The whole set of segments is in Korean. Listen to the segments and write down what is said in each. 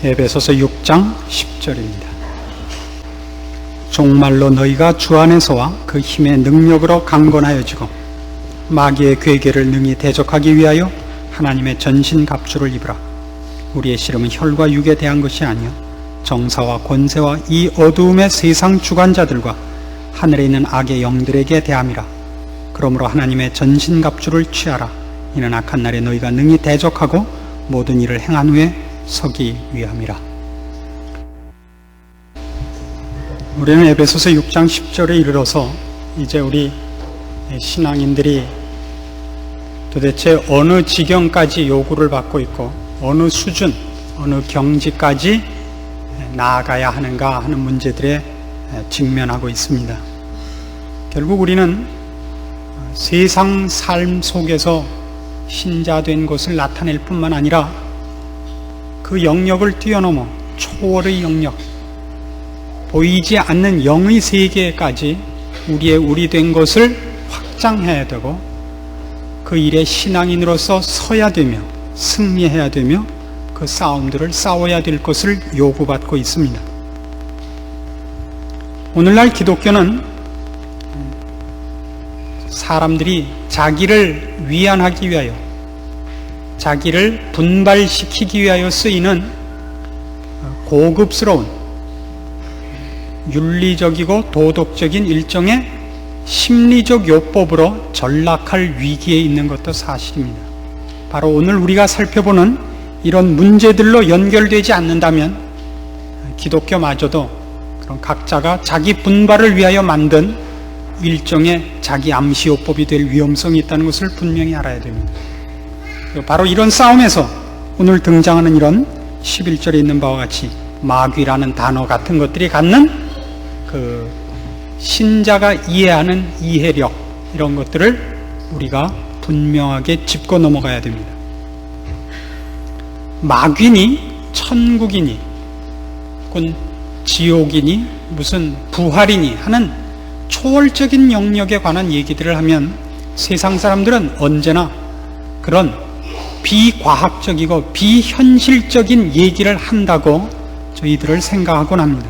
에베소서 6장 10절입니다. 종말로 너희가 주 안에서와 그 힘의 능력으로 강건하여지고 마귀의 괴계를 능히 대적하기 위하여 하나님의 전신갑주를 입으라. 우리의 씨름은 혈과 육에 대한 것이 아니요 정사와 권세와 이 어두움의 세상 주관자들과 하늘에 있는 악의 영들에게 대함이라. 그러므로 하나님의 전신갑주를 취하라. 이는 악한 날에 너희가 능히 대적하고 모든 일을 행한 후에 서기 위함이라. 우리는 에베소서 6장 10절에 이르러서 이제 우리 신앙인들이 도대체 어느 지경까지 요구를 받고 있고 어느 수준, 어느 경지까지 나아가야 하는가 하는 문제들에 직면하고 있습니다. 결국 우리는 세상 삶 속에서 신자된 것을 나타낼 뿐만 아니라 그 영역을 뛰어넘어 초월의 영역, 보이지 않는 영의 세계까지 우리의 우리 된 것을 확장해야 되고 그 일에 신앙인으로서 서야 되며 승리해야 되며 그 싸움들을 싸워야 될 것을 요구받고 있습니다. 오늘날 기독교는 사람들이 자기를 위안하기 위하여, 자기를 분발시키기 위하여 쓰이는 고급스러운 윤리적이고 도덕적인 일종의 심리적 요법으로 전락할 위기에 있는 것도 사실입니다. 바로 오늘 우리가 살펴보는 이런 문제들로 연결되지 않는다면 기독교마저도 그런 각자가 자기 분발을 위하여 만든 일종의 자기 암시요법이 될 위험성이 있다는 것을 분명히 알아야 됩니다. 바로 이런 싸움에서 오늘 등장하는 이런 11절에 있는 바와 같이 마귀라는 단어 같은 것들이 갖는 그 신자가 이해하는 이해력, 이런 것들을 우리가 분명하게 짚고 넘어가야 됩니다. 마귀니 천국이니 혹은 지옥이니 무슨 부활이니 하는 초월적인 영역에 관한 얘기들을 하면 세상 사람들은 언제나 그런 비과학적이고 비현실적인 얘기를 한다고 저희들을 생각하곤 합니다.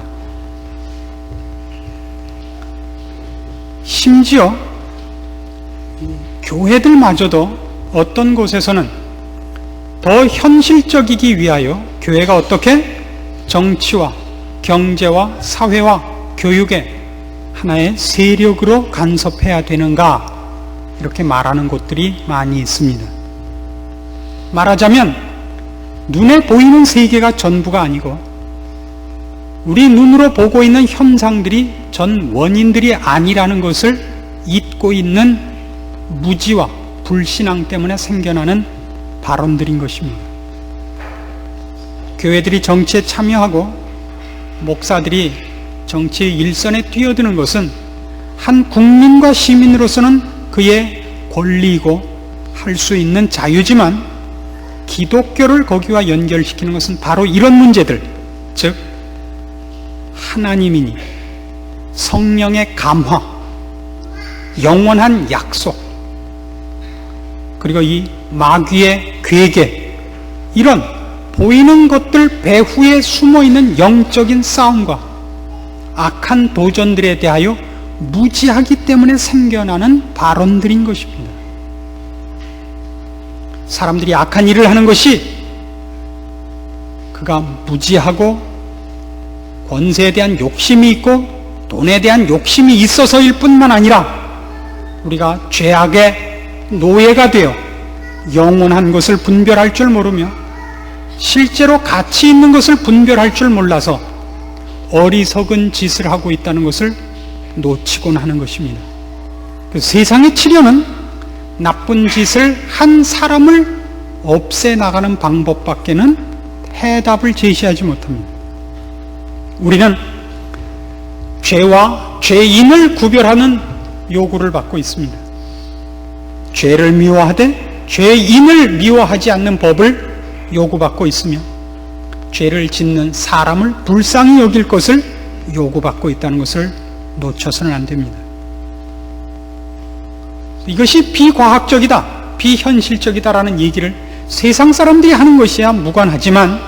심지어 교회들마저도 어떤 곳에서는 더 현실적이기 위하여 교회가 어떻게 정치와 경제와 사회와 교육의 하나의 세력으로 간섭해야 되는가, 이렇게 말하는 곳들이 많이 있습니다. 말하자면 눈에 보이는 세계가 전부가 아니고 우리 눈으로 보고 있는 현상들이 전 원인들이 아니라는 것을 잊고 있는 무지와 불신앙 때문에 생겨나는 발언들인 것입니다. 교회들이 정치에 참여하고 목사들이 정치의 일선에 뛰어드는 것은 한 국민과 시민으로서는 그의 권리이고 할 수 있는 자유지만 기독교를 거기와 연결시키는 것은 바로 이런 문제들, 즉 하나님이니 성령의 감화, 영원한 약속, 그리고 이 마귀의 괴계, 이런 보이는 것들 배후에 숨어있는 영적인 싸움과 악한 도전들에 대하여 무지하기 때문에 생겨나는 발언들인 것입니다. 사람들이 악한 일을 하는 것이 그가 무지하고 권세에 대한 욕심이 있고 돈에 대한 욕심이 있어서일 뿐만 아니라 우리가 죄악의 노예가 되어 영원한 것을 분별할 줄 모르며 실제로 가치 있는 것을 분별할 줄 몰라서 어리석은 짓을 하고 있다는 것을 놓치곤 하는 것입니다. 세상의 치료는 나쁜 짓을 한 사람을 없애나가는 방법밖에는 해답을 제시하지 못합니다. 우리는 죄와 죄인을 구별하는 요구를 받고 있습니다. 죄를 미워하되 죄인을 미워하지 않는 법을 요구받고 있으며 죄를 짓는 사람을 불쌍히 여길 것을 요구받고 있다는 것을 놓쳐서는 안 됩니다. 이것이 비과학적이다, 비현실적이다라는 얘기를 세상 사람들이 하는 것이야 무관하지만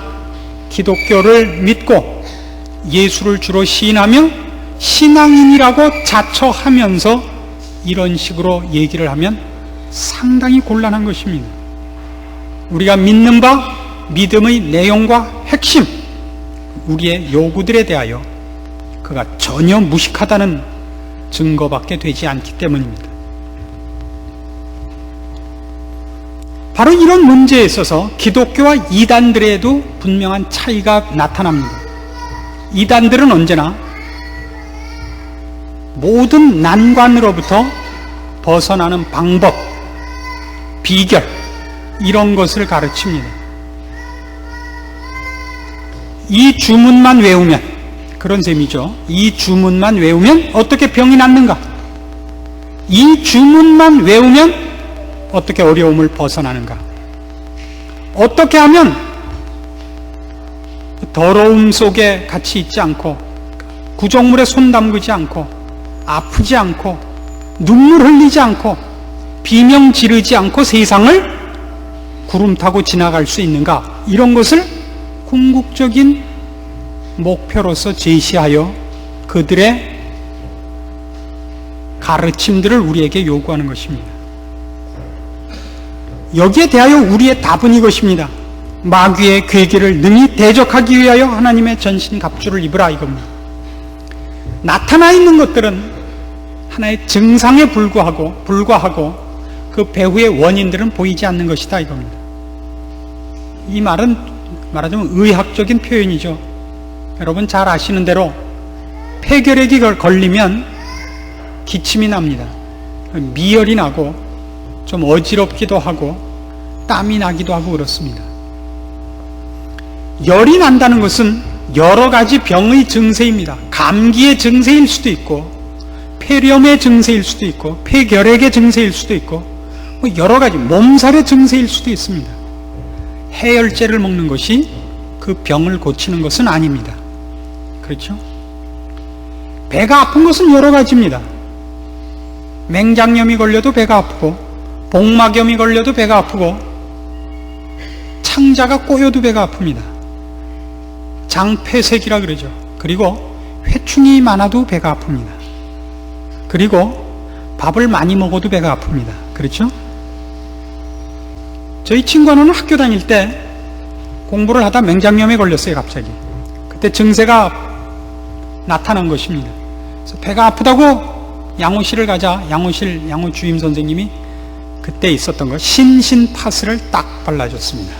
기독교를 믿고 예수를 주로 시인하며 신앙인이라고 자처하면서 이런 식으로 얘기를 하면 상당히 곤란한 것입니다. 우리가 믿는 바, 믿음의 내용과 핵심, 우리의 요구들에 대하여 그가 전혀 무식하다는 증거밖에 되지 않기 때문입니다. 바로 이런 문제에 있어서 기독교와 이단들에도 분명한 차이가 나타납니다. 이단들은 언제나 모든 난관으로부터 벗어나는 방법, 비결, 이런 것을 가르칩니다. 이 주문만 외우면, 그런 셈이죠. 이 주문만 외우면 어떻게 병이 낫는가? 이 주문만 외우면 어떻게 어려움을 벗어나는가? 어떻게 하면 더러움 속에 같이 있지 않고, 구정물에 손 담그지 않고, 아프지 않고, 눈물 흘리지 않고, 비명 지르지 않고 세상을 구름 타고 지나갈 수 있는가? 이런 것을 궁극적인 목표로서 제시하여 그들의 가르침들을 우리에게 요구하는 것입니다. 여기에 대하여 우리의 답은 이것입니다. 마귀의 괴계를 능히 대적하기 위하여 하나님의 전신갑주를 입으라, 이겁니다. 나타나 있는 것들은 하나의 증상에 불과하고 그 배후의 원인들은 보이지 않는 것이다, 이겁니다. 이 말은 말하자면 의학적인 표현이죠. 여러분 잘 아시는 대로 폐결핵이 걸리면 기침이 납니다. 미열이 나고 좀 어지럽기도 하고 땀이 나기도 하고 그렇습니다. 열이 난다는 것은 여러 가지 병의 증세입니다. 감기의 증세일 수도 있고, 폐렴의 증세일 수도 있고, 폐결핵의 증세일 수도 있고, 여러 가지 몸살의 증세일 수도 있습니다. 해열제를 먹는 것이 그 병을 고치는 것은 아닙니다. 그렇죠? 배가 아픈 것은 여러 가지입니다. 맹장염이 걸려도 배가 아프고, 복막염이 걸려도 배가 아프고, 창자가 꼬여도 배가 아픕니다. 장폐색이라 그러죠. 그리고 회충이 많아도 배가 아픕니다. 그리고 밥을 많이 먹어도 배가 아픕니다. 그렇죠? 저희 친구 하나는 학교 다닐 때 공부를 하다 맹장염에 걸렸어요, 갑자기. 그때 증세가 나타난 것입니다. 그래서 배가 아프다고 양호실을 가자. 양호 주임 선생님이 그때 있었던 거 신신파스를 딱 발라줬습니다.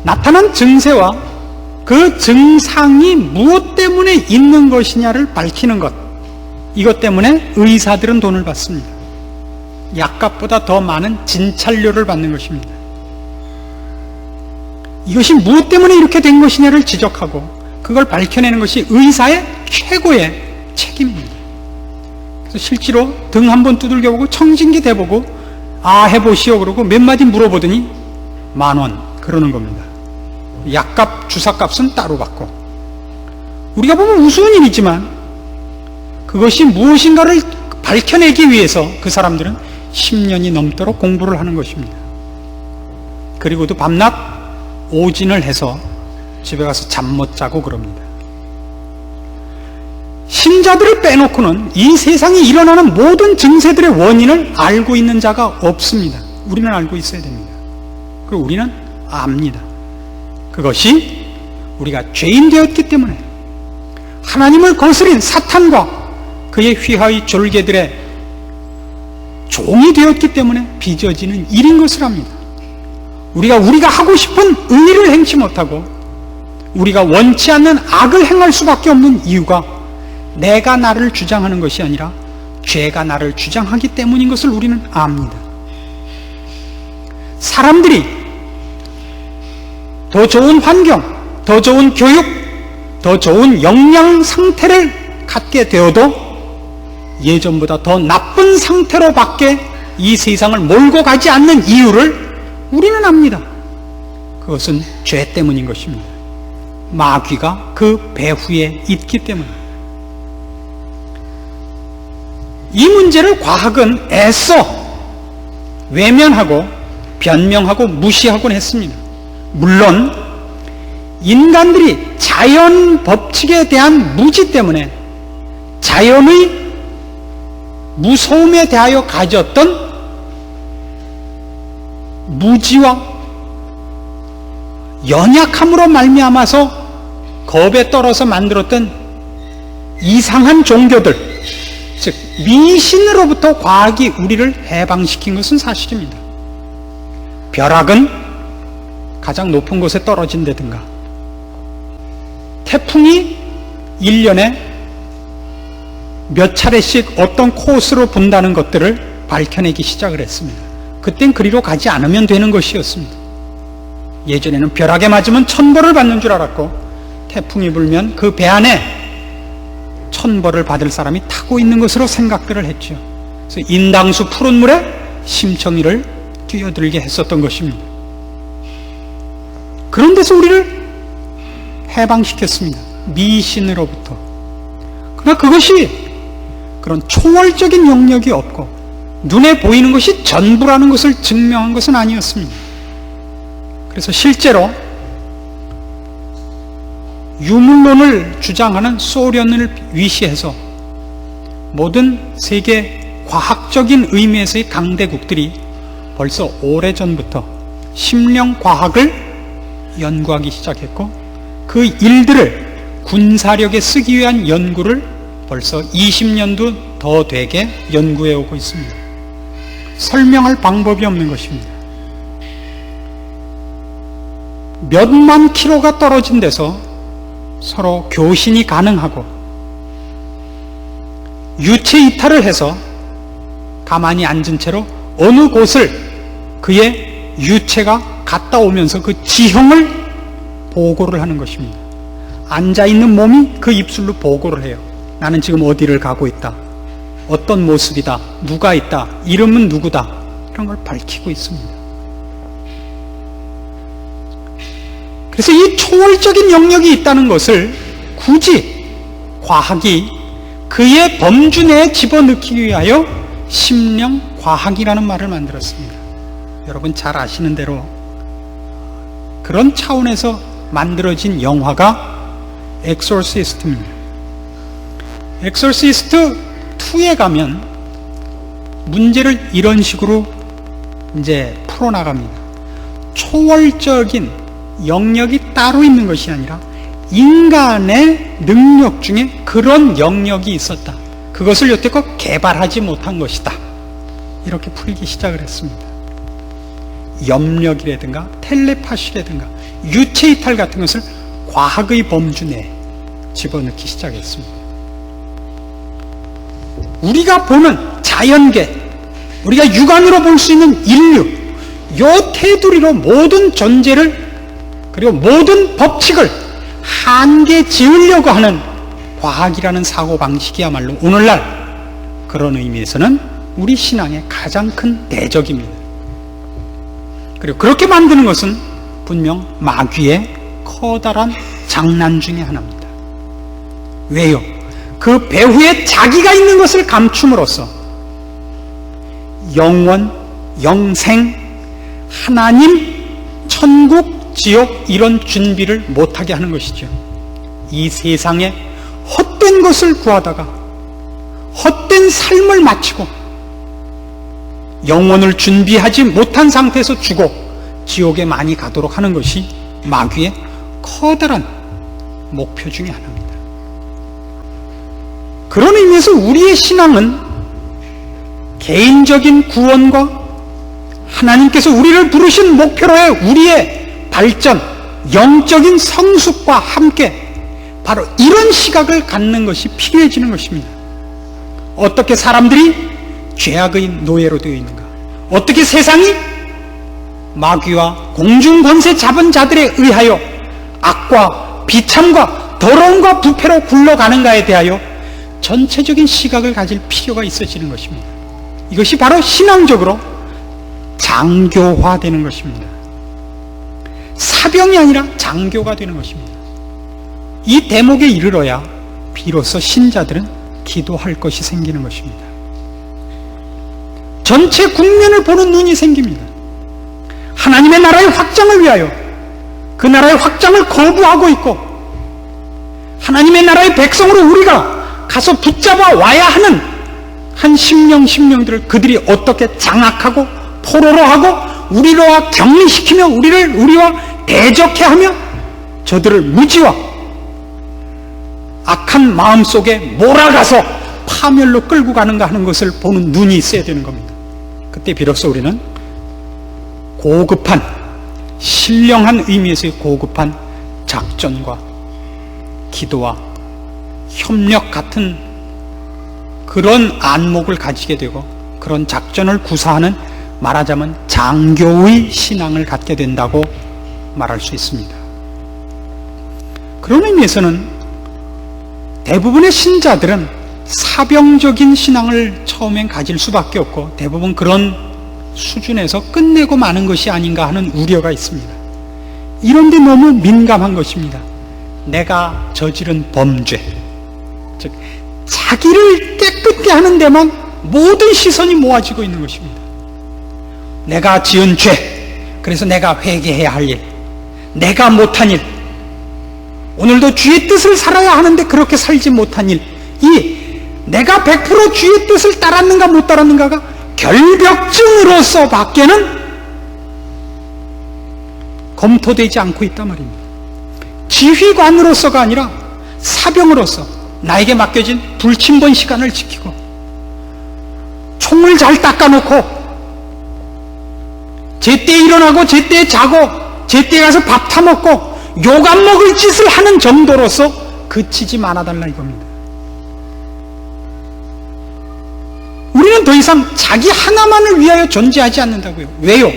나타난 증세와 그 증상이 무엇 때문에 있는 것이냐를 밝히는 것, 이것 때문에 의사들은 돈을 받습니다. 약값보다 더 많은 진찰료를 받는 것입니다. 이것이 무엇 때문에 이렇게 된 것이냐를 지적하고 그걸 밝혀내는 것이 의사의 최고의 책임입니다. 그래서 실제로 등 한번 두들겨보고 청진기 대보고 아 해보시오 그러고 몇 마디 물어보더니 10,000원 그러는 겁니다. 약값 주사값은 따로 받고, 우리가 보면 우스운 일이지만 그것이 무엇인가를 밝혀내기 위해서 그 사람들은 10년이 넘도록 공부를 하는 것입니다. 그리고도 밤낮 오진을 해서 집에 가서 잠 못 자고 그럽니다. 신자들을 빼놓고는 이 세상에 일어나는 모든 증세들의 원인을 알고 있는 자가 없습니다. 우리는 알고 있어야 됩니다. 그리고 우리는 압니다. 그것이 우리가 죄인 되었기 때문에, 하나님을 거스린 사탄과 그의 휘하의 졸개들의 종이 되었기 때문에 빚어지는 일인 것을 압니다. 우리가 하고 싶은 의를 행치 못하고 우리가 원치 않는 악을 행할 수밖에 없는 이유가 내가 나를 주장하는 것이 아니라 죄가 나를 주장하기 때문인 것을 우리는 압니다. 사람들이 더 좋은 환경, 더 좋은 교육, 더 좋은 영양 상태를 갖게 되어도 예전보다 더 나쁜 상태로 밖에 이 세상을 몰고 가지 않는 이유를 우리는 압니다. 그것은 죄 때문인 것입니다. 마귀가 그 배후에 있기 때문입니다. 이 문제를 과학은 애써 외면하고 변명하고 무시하곤 했습니다. 물론 인간들이 자연 법칙에 대한 무지 때문에 자연의 무서움에 대하여 가졌던 무지와 연약함으로 말미암아서 겁에 떨어서 만들었던 이상한 종교들, 즉 미신으로부터 과학이 우리를 해방시킨 것은 사실입니다. 벼락은 가장 높은 곳에 떨어진다든가, 태풍이 1년에 몇 차례씩 어떤 코스로 분다는 것들을 밝혀내기 시작을 했습니다. 그땐 그리로 가지 않으면 되는 것이었습니다. 예전에는 벼락에 맞으면 천벌을 받는 줄 알았고, 태풍이 불면 그 배 안에 천벌을 받을 사람이 타고 있는 것으로 생각들을 했죠. 그래서 인당수 푸른 물에 심청이를 뛰어들게 했었던 것입니다. 그런 데서 우리를 해방시켰습니다. 미신으로부터. 그러나 그것이 그런 초월적인 영역이 없고 눈에 보이는 것이 전부라는 것을 증명한 것은 아니었습니다. 그래서 실제로 유물론을 주장하는 소련을 위시해서 모든 세계 과학적인 의미에서의 강대국들이 벌써 오래전부터 심령과학을 연구하기 시작했고, 그 일들을 군사력에 쓰기 위한 연구를 벌써 20년도 더 되게 연구해 오고 있습니다. 설명할 방법이 없는 것입니다. 몇만 킬로가 떨어진 데서 서로 교신이 가능하고 유체 이탈을 해서 가만히 앉은 채로 어느 곳을 그의 유체가 갔다 오면서 그 지형을 보고를 하는 것입니다. 앉아있는 몸이 그 입술로 보고를 해요. 나는 지금 어디를 가고 있다, 어떤 모습이다, 누가 있다, 이름은 누구다, 이런 걸 밝히고 있습니다. 그래서 이 초월적인 영역이 있다는 것을 굳이 과학이 그의 범주 내에 집어넣기 위하여 심령과학이라는 말을 만들었습니다. 여러분 잘 아시는 대로 그런 차원에서 만들어진 영화가 엑소시스트입니다. 엑소시스트 2에 가면 문제를 이런 식으로 이제 풀어나갑니다. 초월적인 영역이 따로 있는 것이 아니라 인간의 능력 중에 그런 영역이 있었다. 그것을 여태껏 개발하지 못한 것이다. 이렇게 풀기 시작을 했습니다. 염력이라든가 텔레파시라든가 유체 이탈 같은 것을 과학의 범주 내에 집어넣기 시작했습니다. 우리가 보는 자연계, 우리가 육안으로 볼 수 있는 인류, 요 테두리로 모든 존재를, 그리고 모든 법칙을 한계 지으려고 하는 과학이라는 사고방식이야말로 오늘날 그런 의미에서는 우리 신앙의 가장 큰 대적입니다. 그리고 그렇게 만드는 것은 분명 마귀의 커다란 장난 중에 하나입니다. 왜요? 그 배후에 자기가 있는 것을 감춤으로써 영원, 영생, 하나님, 천국, 지옥 이런 준비를 못하게 하는 것이죠. 이 세상에 헛된 것을 구하다가 헛된 삶을 마치고 영혼을 준비하지 못한 상태에서 죽어 지옥에 많이 가도록 하는 것이 마귀의 커다란 목표 중에 하나입니다. 그런 의미에서 우리의 신앙은 개인적인 구원과 하나님께서 우리를 부르신 목표로의 우리의 발전, 영적인 성숙과 함께 바로 이런 시각을 갖는 것이 필요해지는 것입니다. 어떻게 사람들이 죄악의 노예로 되어 있는가? 어떻게 세상이 마귀와 공중권세 잡은 자들에 의하여 악과 비참과 더러움과 부패로 굴러가는가에 대하여 전체적인 시각을 가질 필요가 있어지는 것입니다. 이것이 바로 신앙적으로 장교화되는 것입니다. 사병이 아니라 장교가 되는 것입니다. 이 대목에 이르러야 비로소 신자들은 기도할 것이 생기는 것입니다. 전체 국면을 보는 눈이 생깁니다. 하나님의 나라의 확장을 위하여 그 나라의 확장을 거부하고 있고, 하나님의 나라의 백성으로 우리가 가서 붙잡아 와야 하는 한 심령들을 그들이 어떻게 장악하고 포로로 하고 우리와 격리시키며 우리와 대적해하며 저들을 무지와 악한 마음 속에 몰아가서 파멸로 끌고 가는가 하는 것을 보는 눈이 있어야 되는 겁니다. 그때 비로소 우리는 고급한, 신령한 의미에서의 고급한 작전과 기도와 협력 같은 그런 안목을 가지게 되고, 그런 작전을 구사하는, 말하자면 장교의 신앙을 갖게 된다고 말할 수 있습니다. 그런 의미에서는 대부분의 신자들은 사병적인 신앙을 처음엔 가질 수밖에 없고, 대부분 그런 수준에서 끝내고 마는 것이 아닌가 하는 우려가 있습니다. 이런데 너무 민감한 것입니다. 내가 저지른 범죄, 즉 자기를 깨끗게 하는 데만 모든 시선이 모아지고 있는 것입니다. 내가 지은 죄, 그래서 내가 회개해야 할 일, 내가 못한 일, 오늘도 주의 뜻을 살아야 하는데 그렇게 살지 못한 일, 이 내가 100% 주의 뜻을 따랐는가 못 따랐는가가 결벽증으로서 밖에는 검토되지 않고 있단 말입니다. 지휘관으로서가 아니라 사병으로서 나에게 맡겨진 불침번 시간을 지키고, 총을 잘 닦아놓고, 제때에 일어나고 제때에 자고 제때에 가서 밥 타먹고 욕 안 먹을 짓을 하는 정도로서 그치지 말아달라 이겁니다. 우리는 더 이상 자기 하나만을 위하여 존재하지 않는다고요. 왜요?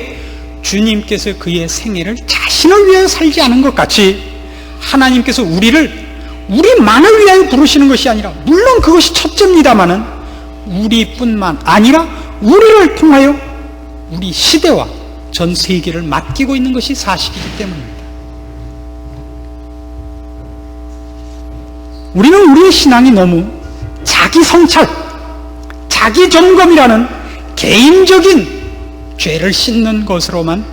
주님께서 그의 생애를 자신을 위하여 살지 않은 것 같이 하나님께서 우리만을 위하여 부르시는 것이 아니라, 물론 그것이 첫째입니다마는 우리뿐만 아니라 우리를 통하여 우리 시대와 전 세계를 맡기고 있는 것이 사실이기 때문입니다. 우리는 우리의 신앙이 너무 자기 성찰, 자기 점검이라는 개인적인 죄를 씻는 것으로만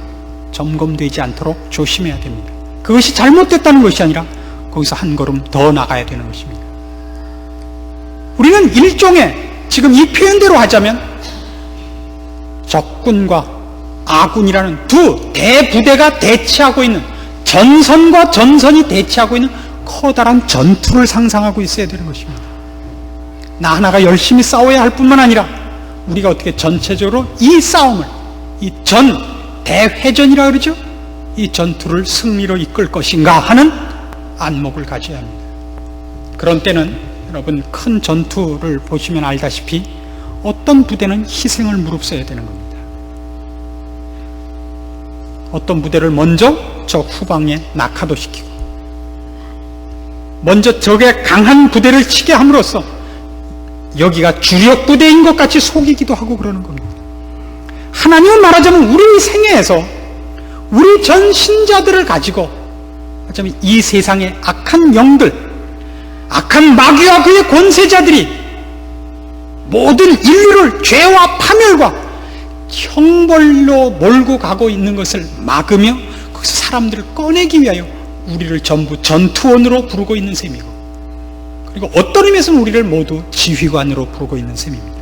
점검되지 않도록 조심해야 됩니다. 그것이 잘못됐다는 것이 아니라 거기서 한 걸음 더 나가야 되는 것입니다. 우리는 일종의, 지금 이 표현대로 하자면 적군과 아군이라는 두 대부대가 대치하고 있는, 전선과 전선이 대치하고 있는 커다란 전투를 상상하고 있어야 되는 것입니다. 나 하나가 열심히 싸워야 할 뿐만 아니라 우리가 어떻게 전체적으로 이 싸움을, 이 대회전이라 그러죠? 이 전투를 승리로 이끌 것인가 하는 안목을 가져야 합니다. 그런 때는 여러분, 큰 전투를 보시면 알다시피 어떤 부대는 희생을 무릅써야 되는 겁니다. 어떤 부대를 먼저 저 후방에 낙하도 시키고, 먼저 적의 강한 부대를 치게 함으로써 여기가 주력 부대인 것 같이 속이기도 하고 그러는 겁니다. 하나님은 말하자면 우리 생애에서 우리 전 신자들을 가지고 어쩌면 이 세상의 악한 영들, 악한 마귀와 그의 권세자들이 모든 인류를 죄와 파멸과 형벌로 몰고 가고 있는 것을 막으며 거기서 사람들을 꺼내기 위하여 우리를 전부 전투원으로 부르고 있는 셈이고, 그리고 어떤 의미에서는 우리를 모두 지휘관으로 부르고 있는 셈입니다.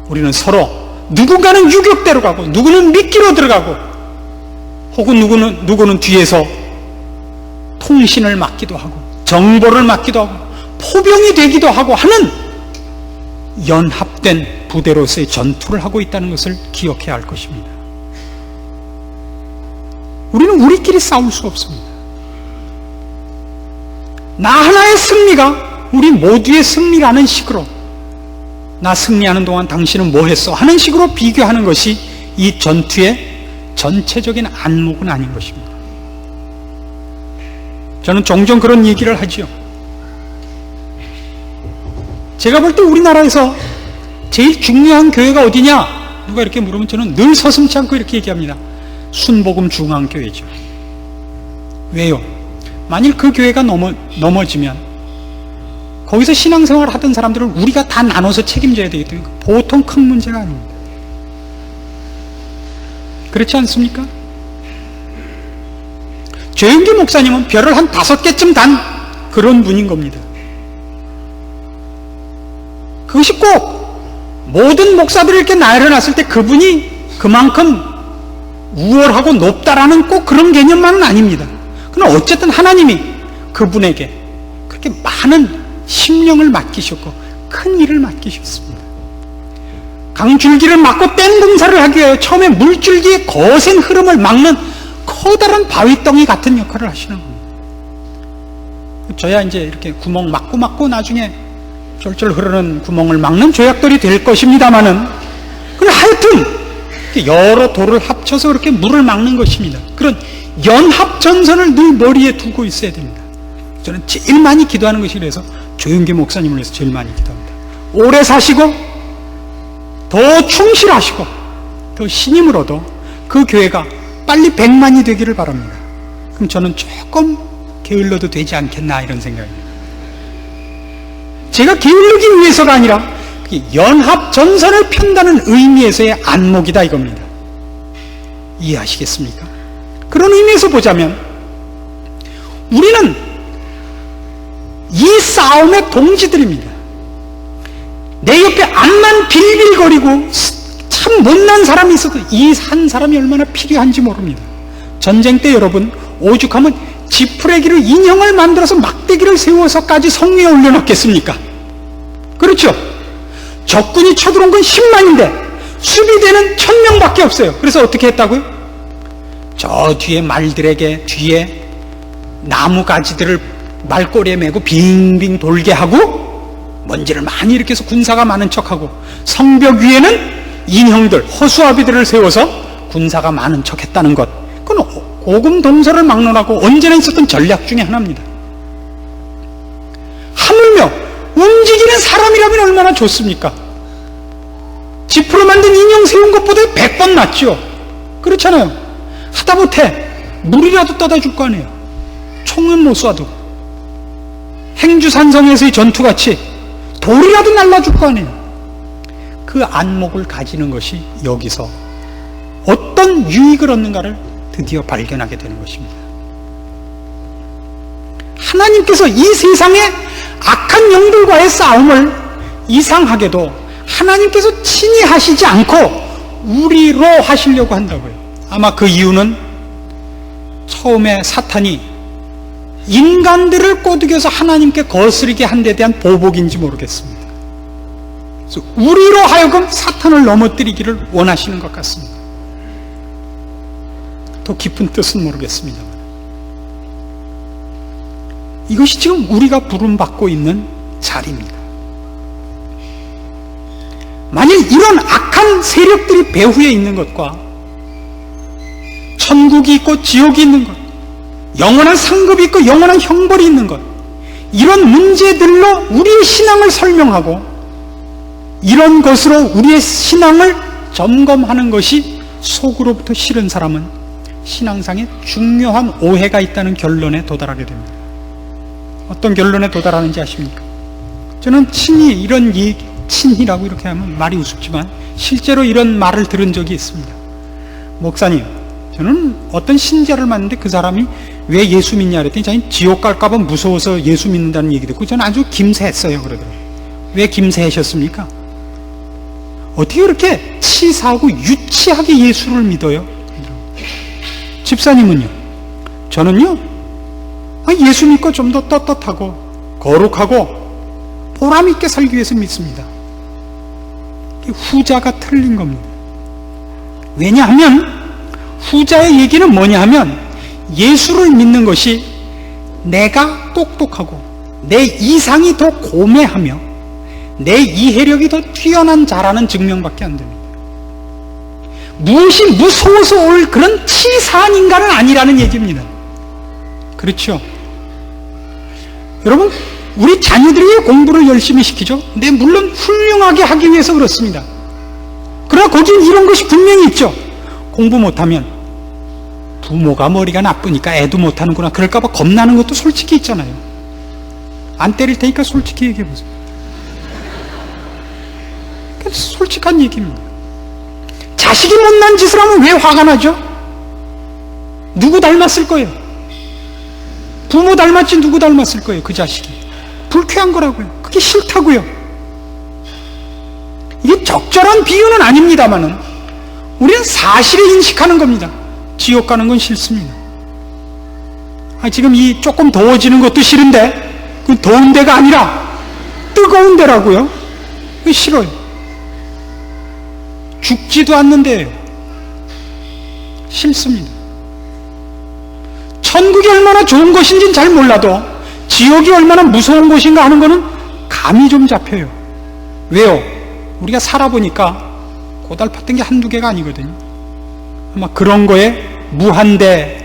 우리는 서로 누군가는 유격대로 가고, 누구는 미끼로 들어가고, 혹은 누구는 뒤에서 통신을 맡기도 하고 정보를 맡기도 하고 포병이 되기도 하고 하는 연합된 부대로서의 전투를 하고 있다는 것을 기억해야 할 것입니다. 우리는 우리끼리 싸울 수 없습니다. 나 하나의 승리가 우리 모두의 승리라는 식으로, 나 승리하는 동안 당신은 뭐 했어? 하는 식으로 비교하는 것이 이 전투의 전체적인 안목은 아닌 것입니다. 저는 종종 그런 얘기를 하지요. 제가 볼 때 우리나라에서 제일 중요한 교회가 어디냐? 누가 이렇게 물으면 저는 늘 서슴지 않고 이렇게 얘기합니다. 순복음 중앙교회죠. 왜요? 만일 그 교회가 넘어지면 거기서 신앙생활을 하던 사람들을 우리가 다 나눠서 책임져야 되기 때문에 보통 큰 문제가 아닙니다. 그렇지 않습니까? 조영기 목사님은 별을 한 5개쯤 단 그런 분인 겁니다. 그것이 꼭 모든 목사들이 이렇게 나열해놨을 때 그분이 그만큼 우월하고 높다라는 꼭 그런 개념만은 아닙니다. 그러나 어쨌든 하나님이 그분에게 그렇게 많은 심령을 맡기셨고 큰 일을 맡기셨습니다. 강줄기를 막고 댐 공사를 하기 위하여 처음에 물줄기의 거센 흐름을 막는 커다란 바위덩이 같은 역할을 하시는 겁니다. 저야 이제 이렇게 구멍 막고 나중에 쫄쫄 흐르는 구멍을 막는 조약돌이 될 것입니다만은, 그럼 하여튼 여러 돌을 합쳐서 그렇게 물을 막는 것입니다. 그런 연합전선을 늘 머리에 두고 있어야 됩니다. 저는 제일 많이 기도하는 것이 그래서 조영기 목사님을 위해서 제일 많이 기도합니다. 오래 사시고 더 충실하시고 더 신임을 얻어 그 교회가 빨리 100만이 되기를 바랍니다. 그럼 저는 조금 게을러도 되지 않겠나 이런 생각입니다. 제가 게으르기 위해서가 아니라 연합전선을 편다는 의미에서의 안목이다 이겁니다. 이해하시겠습니까? 그런 의미에서 보자면 우리는 이 싸움의 동지들입니다. 내 옆에 암만 빌빌거리고 참 못난 사람이 있어도 이 한 사람이 얼마나 필요한지 모릅니다. 전쟁 때 여러분 오죽하면 지푸레기로 인형을 만들어서 막대기를 세워서까지 성 위에 올려놓겠습니까? 그렇죠? 적군이 쳐들어온 건 10만인데 수비대는 1000명밖에 없어요. 그래서 어떻게 했다고요? 저 뒤에 말들에게 뒤에 나무 가지들을 말꼬리에 메고 빙빙 돌게 하고 먼지를 많이 일으켜서 군사가 많은 척하고 성벽 위에는 인형들, 허수아비들을 세워서 군사가 많은 척했다는 것, 그건 오금 동서를 막론하고 언제나 있었던 전략 중에 하나입니다. 하물며 움직이는 사람이라면 얼마나 좋습니까? 지프로 만든 인형 세운 것보다 100번 낫죠. 그렇잖아요. 하다못해 물이라도 떠다 줄 거 아니에요. 총은 못 쏴도 행주산성에서의 전투같이 돌이라도 날라줄 거 아니에요. 그 안목을 가지는 것이 여기서 어떤 유익을 얻는가를 드디어 발견하게 되는 것입니다. 하나님께서 이 세상의 악한 영들과의 싸움을 이상하게도 하나님께서 친히 하시지 않고 우리로 하시려고 한다고요. 아마 그 이유는 처음에 사탄이 인간들을 꼬드겨서 하나님께 거스르게 한 데 대한 보복인지 모르겠습니다. 그래서 우리로 하여금 사탄을 넘어뜨리기를 원하시는 것 같습니다. 더 깊은 뜻은 모르겠습니다만 이것이 지금 우리가 부름받고 있는 자리입니다. 만일 이런 악한 세력들이 배후에 있는 것과 천국이 있고 지옥이 있는 것, 영원한 상급이 있고 영원한 형벌이 있는 것, 이런 문제들로 우리의 신앙을 설명하고 이런 것으로 우리의 신앙을 점검하는 것이 속으로부터 싫은 사람은 신앙상에 중요한 오해가 있다는 결론에 도달하게 됩니다. 어떤 결론에 도달하는지 아십니까? 저는 친히 이런 친히라고 이렇게 하면 말이 우습지만 실제로 이런 말을 들은 적이 있습니다. 목사님, 저는 어떤 신자를 만났는데 그 사람이 왜 예수 믿냐 그랬더니 자기는 지옥 갈까봐 무서워서 예수 믿는다는 얘기 듣고 저는 아주 김새했어요. 그러더라고요. 왜 김새하셨습니까? 어떻게 그렇게 치사하고 유치하게 예수를 믿어요? 집사님은요? 저는요, 예수 믿고 좀 더 떳떳하고 거룩하고 보람있게 살기 위해서 믿습니다. 후자가 틀린 겁니다. 왜냐하면 후자의 얘기는 뭐냐 하면 예수를 믿는 것이 내가 똑똑하고 내 이상이 더 고매하며 내 이해력이 더 뛰어난 자라는 증명밖에 안 됩니다. 무엇이 무서워서 올 그런 치사한 인간은 아니라는 얘기입니다. 그렇죠? 여러분, 우리 자녀들이 공부를 열심히 시키죠? 근데 물론 훌륭하게 하기 위해서 그렇습니다. 그러나 거기엔 이런 것이 분명히 있죠. 공부 못하면 부모가 머리가 나쁘니까 애도 못하는구나 그럴까봐 겁나는 것도 솔직히 있잖아요. 안 때릴 테니까 솔직히 얘기해보세요. 솔직한 얘기입니다. 자식이 못난 짓을 하면 왜 화가 나죠? 누구 닮았을 거예요? 부모 닮았지 누구 닮았을 거예요, 그 자식이. 불쾌한 거라고요. 그게 싫다고요. 이게 적절한 비유는 아닙니다만은 우리는 사실을 인식하는 겁니다. 지옥 가는 건 싫습니다. 지금 이 조금 더워지는 것도 싫은데 그 더운 데가 아니라 뜨거운 데라고요. 그게 싫어요. 죽지도 않는데요. 싫습니다. 천국이 얼마나 좋은 것인지는 잘 몰라도 지옥이 얼마나 무서운 곳인가 하는 거는 감이 좀 잡혀요. 왜요? 우리가 살아보니까 고달팠던 게 한두 개가 아니거든요. 아마 그런 거에 무한대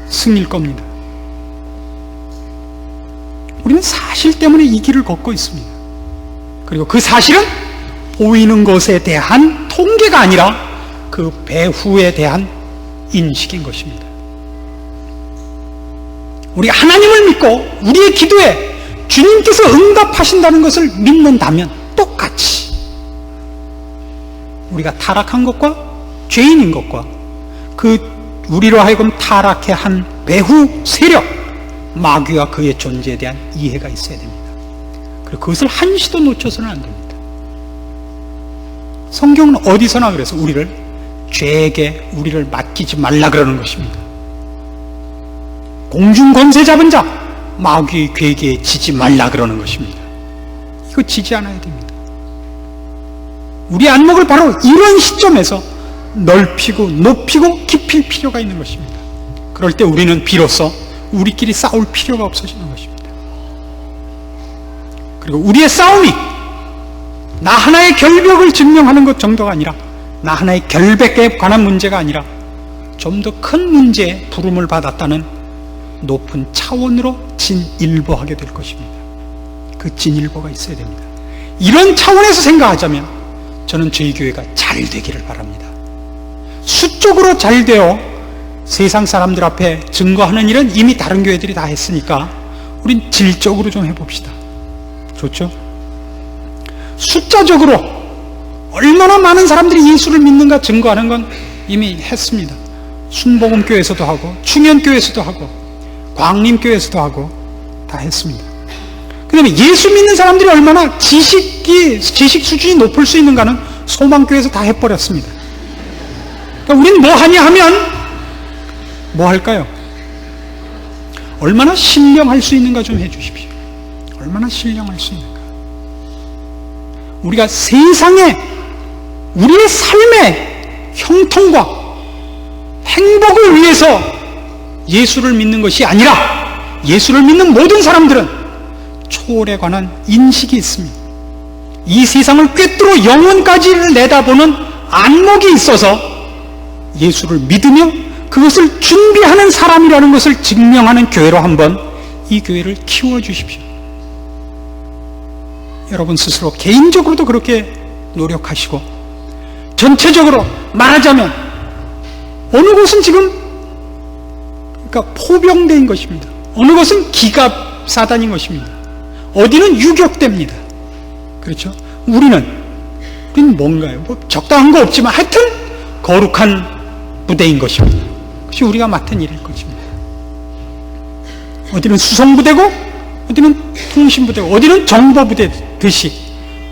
승일 겁니다. 우리는 사실 때문에 이 길을 걷고 있습니다. 그리고 그 사실은 보이는 것에 대한 통계가 아니라 그 배후에 대한 인식인 것입니다. 우리 하나님을 믿고 우리의 기도에 주님께서 응답하신다는 것을 믿는다면 똑같이 우리가 타락한 것과 죄인인 것과 그 우리로 하여금 타락해 한 배후 세력 마귀와 그의 존재에 대한 이해가 있어야 됩니다. 그리고 그것을 한시도 놓쳐서는 안 됩니다. 성경은 어디서나 그래서 우리를 죄에게 우리를 맡기지 말라 그러는 것입니다. 공중 권세 잡은 자 마귀의 괴계에 지지 말라 그러는 것입니다. 이거 지지 않아야 됩니다. 우리 안목을 바로 이런 시점에서 넓히고 높이고 깊일 필요가 있는 것입니다. 그럴 때 우리는 비로소 우리끼리 싸울 필요가 없어지는 것입니다. 그리고 우리의 싸움이 나 하나의 결벽을 증명하는 것 정도가 아니라 나 하나의 결백에 관한 문제가 아니라 좀 더 큰 문제에 부름을 받았다는 높은 차원으로 진일보하게 될 것입니다. 그 진일보가 있어야 됩니다. 이런 차원에서 생각하자면 저는 저희 교회가 잘 되기를 바랍니다. 수적으로 잘 되어 세상 사람들 앞에 증거하는 일은 이미 다른 교회들이 다 했으니까 우린 질적으로 좀 해봅시다. 좋죠? 숫자적으로 얼마나 많은 사람들이 예수를 믿는가 증거하는 건 이미 했습니다. 순복음교회에서도 하고 충현교회에서도 하고 광림교회에서도 하고 다 했습니다. 그 다음에 예수 믿는 사람들이 얼마나 지식 수준이 높을 수 있는가는 소망교회에서 다 해버렸습니다. 그러니까 우리는 뭐 하냐 하면 뭐 할까요? 얼마나 신령할 수 있는가 좀 해주십시오. 얼마나 신령할 수 있는가. 우리가 세상에 우리의 삶의 형통과 행복을 위해서 예수를 믿는 것이 아니라 예수를 믿는 모든 사람들은 초월에 관한 인식이 있습니다. 이 세상을 꿰뚫어 영혼까지를 내다보는 안목이 있어서 예수를 믿으며 그것을 준비하는 사람이라는 것을 증명하는 교회로 한번 이 교회를 키워주십시오. 여러분 스스로 개인적으로도 그렇게 노력하시고 전체적으로 말하자면 어느 곳은 지금 그러니까 포병대인 것입니다. 어느 것은 기갑사단인 것입니다. 어디는 유격대입니다. 그렇죠? 우리는 뭔가요? 뭐 적당한 거 없지만 하여튼 거룩한 부대인 것입니다. 그것이 우리가 맡은 일일 것입니다. 어디는 수송부대고 어디는 통신부대고 어디는 정보부대듯이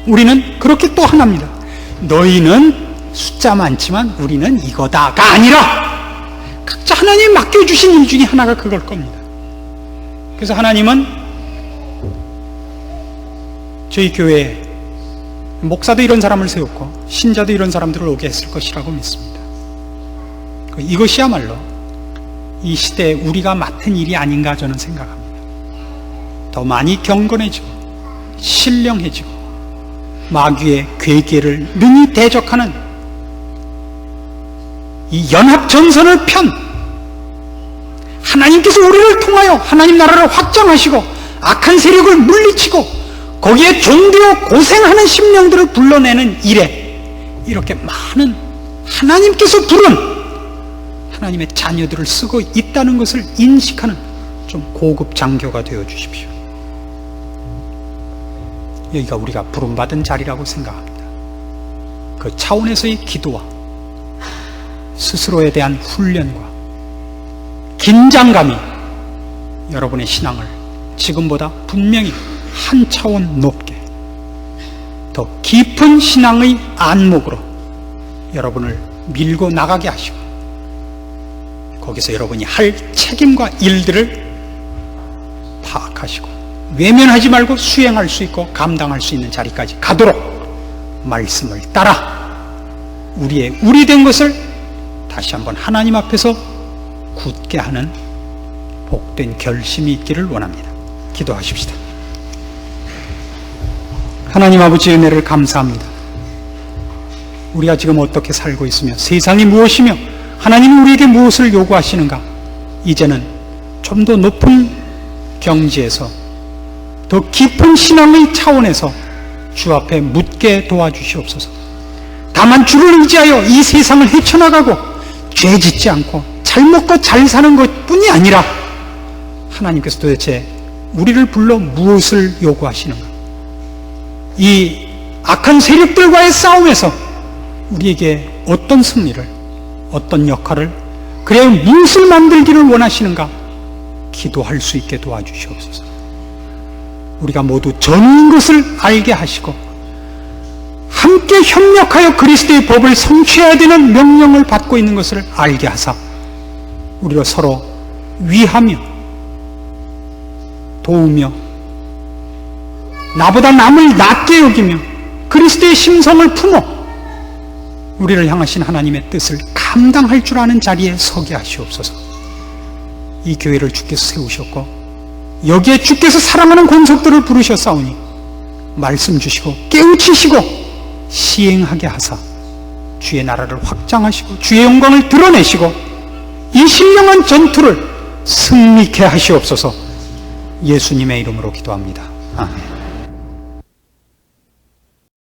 우리는 그렇게 또 하나입니다. 너희는 숫자 많지만 우리는 이거다가 아니라 각자 하나님이 맡겨주신 일 중에 하나가 그걸 겁니다. 그래서 하나님은 저희 교회에 목사도 이런 사람을 세웠고 신자도 이런 사람들을 오게 했을 것이라고 믿습니다. 이것이야말로 이 시대에 우리가 맡은 일이 아닌가 저는 생각합니다. 더 많이 경건해지고 신령해지고 마귀의 괴계를 능히 대적하는 이 연합전선을 편 하나님께서 우리를 통하여 하나님 나라를 확장하시고 악한 세력을 물리치고 거기에 종되어 고생하는 심령들을 불러내는 일에 이렇게 많은 하나님께서 부른 하나님의 자녀들을 쓰고 있다는 것을 인식하는 좀 고급 장교가 되어 주십시오. 여기가 우리가 부름받은 자리라고 생각합니다. 그 차원에서의 기도와 스스로에 대한 훈련과 긴장감이 여러분의 신앙을 지금보다 분명히 한 차원 높게 더 깊은 신앙의 안목으로 여러분을 밀고 나가게 하시고, 거기서 여러분이 할 책임과 일들을 파악하시고 외면하지 말고 수행할 수 있고 감당할 수 있는 자리까지 가도록 말씀을 따라 우리 된 것을 다시 한번 하나님 앞에서 굳게 하는 복된 결심이 있기를 원합니다. 기도하십시다. 하나님 아버지의 은혜를 감사합니다. 우리가 지금 어떻게 살고 있으며 세상이 무엇이며 하나님은 우리에게 무엇을 요구하시는가, 이제는 좀 더 높은 경지에서 더 깊은 신앙의 차원에서 주 앞에 묻게 도와주시옵소서. 다만 주를 의지하여 이 세상을 헤쳐나가고 죄 짓지 않고 잘 먹고 잘 사는 것뿐이 아니라 하나님께서 도대체 우리를 불러 무엇을 요구하시는가, 이 악한 세력들과의 싸움에서 우리에게 어떤 승리를, 어떤 역할을, 그래 무엇을 만들기를 원하시는가 기도할 수 있게 도와주시옵소서. 우리가 모두 전인 것을 알게 하시고 함께 협력하여 그리스도의 법을 성취해야 되는 명령을 받고 있는 것을 알게 하사 우리로 서로 위하며 도우며 나보다 남을 낮게 여기며 그리스도의 심성을 품어 우리를 향하신 하나님의 뜻을 감당할 줄 아는 자리에 서게 하시옵소서. 이 교회를 주께서 세우셨고 여기에 주께서 사랑하는 권속들을 부르셨사오니 말씀 주시고 깨우치시고 시행하게 하사 주의 나라를 확장하시고 주의 영광을 드러내시고 이 신령한 전투를 승리케 하시옵소서. 예수님의 이름으로 기도합니다. 아멘.